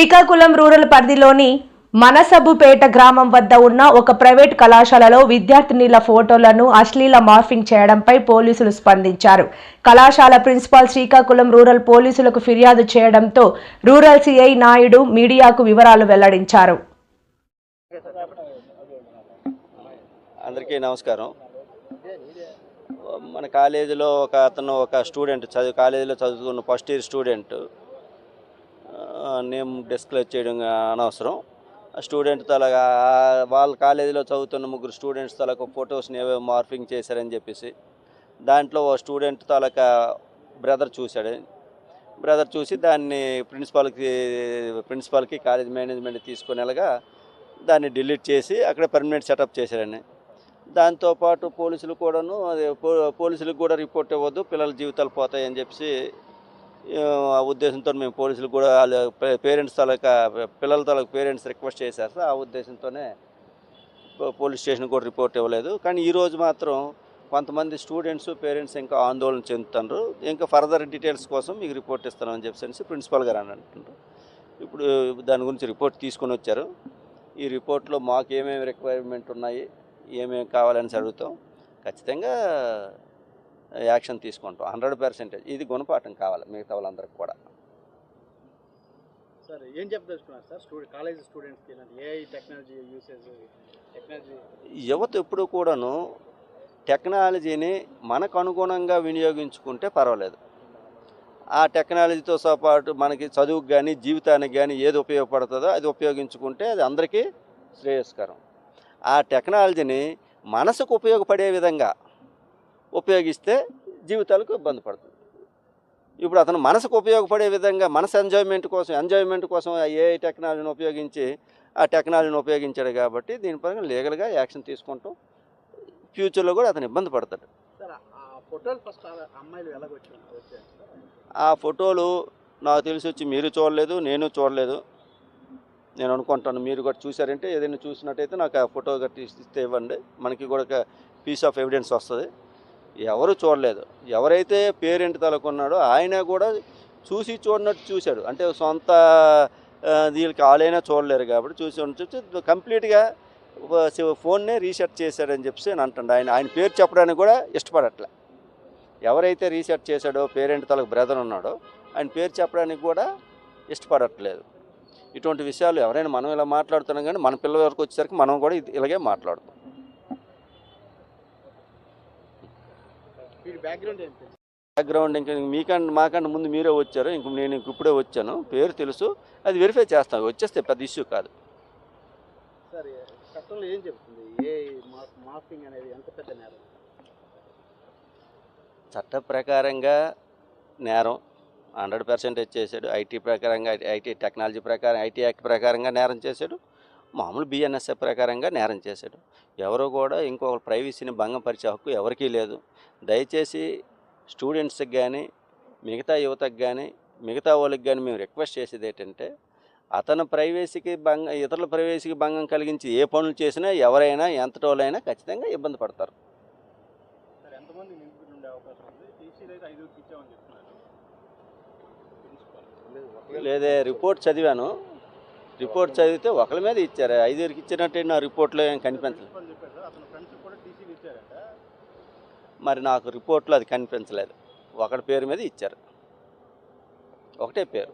Srikakulam rural పరిధిలోని మనసబుపేట గ్రామం వద్ద ఉన్న ఒక ప్రైవేట్ కళాశాలలో విద్యార్థినిల ఫోటోలను అశ్లీల మార్ఫింగ్ చేయడంపై పోలీసులు స్పందించారు. కళాశాల ప్రిన్సిపాల్ శ్రీకాకుళం రూరల్ పోలీసులకు ఫిర్యాదు చేయడంతో రూరల్ సిఐ నాయుడు మీడియాకు వివరాలు వెల్లడించారు. అందరికీ నమస్కారం. మన కాలేజీలో ఒక స్టూడెంట్ కాలేజీలో చదువుతున్న first year student name disclose చేయడం అనవసరం. స్టూడెంట్ తలగా వాళ్ళ కాలేజీలో చదువుతున్న ముగ్గురు స్టూడెంట్స్ తలకు ఫొటోస్ని ఏవో మార్ఫింగ్ చేశారని చెప్పేసి దాంట్లో ఓ స్టూడెంట్ తలక బ్రదర్ చూసి దాన్ని ప్రిన్సిపాల్కి కాలేజ్ మేనేజ్మెంట్ తీసుకునేలాగా దాన్ని డిలీట్ చేసి అక్కడ పర్మనెంట్ సెటప్ చేశారని. దాంతోపాటు పోలీసులకు కూడా రిపోర్ట్ ఇవ్వద్దు, పిల్లల జీవితాలు పోతాయని చెప్పి ఆ ఉద్దేశంతో మేము పోలీసులకు కూడా పిల్లల తలకు పేరెంట్స్ రిక్వెస్ట్ చేశారు. ఆ ఉద్దేశంతోనే పోలీస్ స్టేషన్కి కూడా రిపోర్ట్ ఇవ్వలేదు. కానీ ఈరోజు మాత్రం కొంతమంది స్టూడెంట్స్ పేరెంట్స్ ఇంకా ఆందోళన చెందుతున్నారు. ఇంకా ఫర్దర్ డీటెయిల్స్ కోసం మీకు రిపోర్ట్ ఇస్తామని చెప్పేసి ప్రిన్సిపాల్ గారు అని అంటున్నారు. ఇప్పుడు దాని గురించి రిపోర్ట్ తీసుకొని వచ్చారు. ఈ రిపోర్ట్లో మాకు ఏమేమి రిక్వైర్మెంట్ ఉన్నాయి, ఏమేమి కావాలని అడుగుతాం. ఖచ్చితంగా యాక్షన్ తీసుకుంటాం 100%. ఇది గుణపాఠం కావాలి మిగతా వాళ్ళందరికీ కూడా. సార్ ఏం చెప్పదలుచుకున్నారు సార్ కాలేజ్ స్టూడెంట్స్కి ఏఐ టెక్నాలజీ యూసేజ్ యువత ఎప్పుడు కూడాను టెక్నాలజీని మనకు అనుగుణంగా వినియోగించుకుంటే పర్వాలేదు. ఆ టెక్నాలజీతో పాటు మనకి చదువుకు కానీ జీవితానికి కానీ ఏది ఉపయోగపడుతుందో అది ఉపయోగించుకుంటే అది అందరికీ శ్రేయస్కరం. ఆ టెక్నాలజీని మనసుకు ఉపయోగపడే విధంగా ఉపయోగిస్తే జీవితాలకు ఇబ్బంది పడుతుంది. ఇప్పుడు అతను మనసుకు ఉపయోగపడే విధంగా మనసు ఎంజాయ్మెంట్ కోసం ఏ టెక్నాలజీని ఉపయోగించి ఆ టెక్నాలజీని ఉపయోగించాడు కాబట్టి దీనిపైన లీగల్గా యాక్షన్ తీసుకుంటాం. ఫ్యూచర్లో కూడా అతను ఇబ్బంది పడతాడు. ఆ ఫోటోలు నాకు తెలిసి వచ్చి మీరు చూడలేదు, నేను చూడలేదు. నేను అనుకుంటాను మీరు కూడా చూసారంటే ఏదైనా చూసినట్టయితే నాకు ఆ ఫోటో గట్టి ఇస్తే ఇవ్వండి, మనకి కూడా ఒక పీస్ ఆఫ్ ఎవిడెన్స్ వస్తుంది. ఎవరు చూడలేదు. ఎవరైతే పేరెంట్ తలకున్నాడో ఆయన కూడా చూడనట్టు చూశాడు. అంటే సొంత వీళ్ళకి వాళ్ళైనా చూడలేరు కాబట్టి చూసి కంప్లీట్గా ఫోన్నే రీసెట్ చేశాడని చెప్పి నేను అంటాను. ఆయన పేరు చెప్పడానికి కూడా ఇష్టపడట్లే. ఎవరైతే రీసెట్ చేశాడో పేరెంట్ తలకు బ్రదర్ ఉన్నాడో ఆయన పేరు చెప్పడానికి కూడా ఇష్టపడట్లేదు. ఇటువంటి విషయాలు ఎవరైనా మనం ఇలా మాట్లాడుతున్నాం, కానీ మన పిల్లల వరకు వచ్చేసరికి మనం కూడా ఇలాగే మాట్లాడుతాం. బ్యాక్గ్రౌండ్ ఇంకా మాకన్నా ముందు మీరే వచ్చారు, నేను ఇప్పుడే వచ్చాను. పేరు తెలుసు, అది వెరిఫై చేస్తాను. వచ్చేస్తే పెద్ద ఇష్యూ కాదు. చట్టంలో ఏం చెప్తుంది మార్ఫింగ్ అనేది ఎంత పెద్ద నేరం? చట్ట ప్రకారంగా నేరం 100% చేశాడు. ఐటీ టెక్నాలజీ ప్రకారం ఐటీ యాక్ట్ ప్రకారంగా నేరం చేశాడు. మామూలు బిఎన్ఎస్ఏ ప్రకారంగా నేరం చేశాడు. ఎవరో కూడా ఇంకొక ప్రైవసీని భంగపరిచే హక్కు ఎవరికీ లేదు. దయచేసి స్టూడెంట్స్కి కానీ మిగతా యువతకు కానీ మిగతా వాళ్ళకి కానీ మేము రిక్వెస్ట్ చేసేది ఏంటంటే అతని ఇతరుల ప్రైవసీకి భంగం కలిగించి ఏ పనులు చేసినా ఎవరైనా ఎంతటోళ్ళైనా ఖచ్చితంగా ఇబ్బంది పడతారు. లేదే రిపోర్ట్ చదివాను. రిపోర్ట్ చదివితే ఒకరి మీద ఇచ్చారు, 5 ఇచ్చినట్టే నా రిపోర్ట్లో ఏం కనిపించలేదు. మరి నాకు రిపోర్ట్లో అది కనిపించలేదు. ఒకటి పేరు మీద ఇచ్చారు, ఒకటే పేరు.